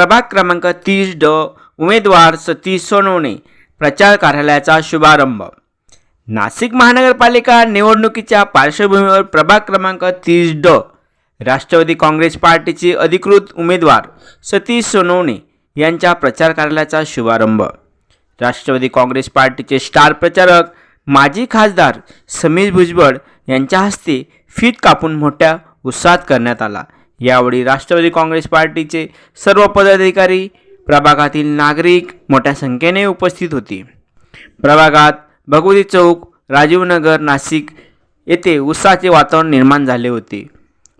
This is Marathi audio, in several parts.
प्रभाग क्रमांक 30D उमेदवार सतीश सोनवणे प्रचार कार्यालयाचा शुभारंभ। नाशिक महानगरपालिका निवडणुकीच्या पार्श्वभूमीवर प्रभाग क्रमांक 30D राष्ट्रवादी काँग्रेस पार्टीचे अधिकृत उमेदवार सतीश सोनवणे यांच्या प्रचार कार्यालयाचा शुभारंभ राष्ट्रवादी काँग्रेस पार्टीचे स्टार प्रचारक माजी खासदार समीर भुजबळ यांच्या हस्ते फीत कापून मोठ्या उत्साहात करण्यात आला। यावेळी राष्ट्रवादी काँग्रेस पार्टीचे सर्व पदाधिकारी, प्रभागातील नागरिक मोठ्या संख्येने उपस्थित होते। प्रभागात भगवती चौक, राजीव नगर, नाशिक येथे उत्साहाचे वातावरण निर्माण झाले होते।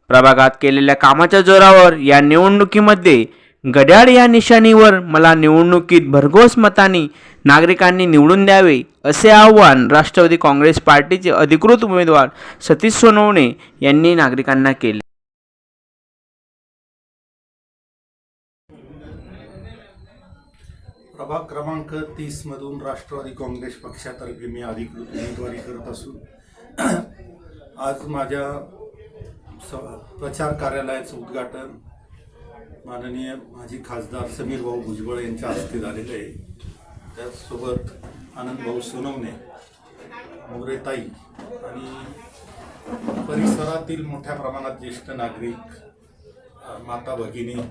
प्रभागात केलेल्या कामाच्या जोरावर या निवडणुकीमध्ये घड्याळ या निशाणीवर मला निवडणुकीत भरघोस मतांनी नागरिकांनी निवडून द्यावे असे आवाहन राष्ट्रवादी काँग्रेस पार्टीचे अधिकृत उमेदवार सतीश सोनवणे यांनी नागरिकांना केले। प्रभाग क्रमांक 30 मधून राष्ट्रवादी काँग्रेस पक्षातर्फे मी अधिकृत उमेदवारी करत असून आज माझ्या प्रचार कार्यालयाचं उद्घाटन माननीय माजी खासदार समीर भाऊ भुजबळ यांच्या हस्ते झालेलं आहे। त्याचसोबत आनंद भाऊ सोनवणे, मोरेताई आणि परिसरातील मोठ्या प्रमाणात ज्येष्ठ नागरिक, माता भगिनी,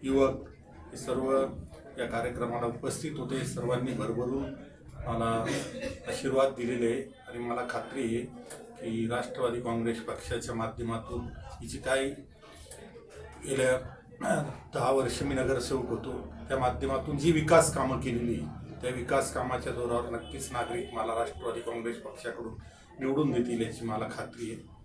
युवक हे सर्व या कार्यक्रमाला उपस्थित होते। सर्वांनी भरभरून मला आशीर्वाद दिलेले आहे आणि मला खात्री आहे की राष्ट्रवादी काँग्रेस पक्षाच्या माध्यमातून ही जी काही गेल्या 10 वर्ष मी नगरसेवक होतो त्या माध्यमातून जी विकास कामं केलेली त्या विकास कामाच्या जोरावर नक्कीच नागरिक मला राष्ट्रवादी काँग्रेस पक्षाकडून निवडून देतील याची मला खात्री आहे।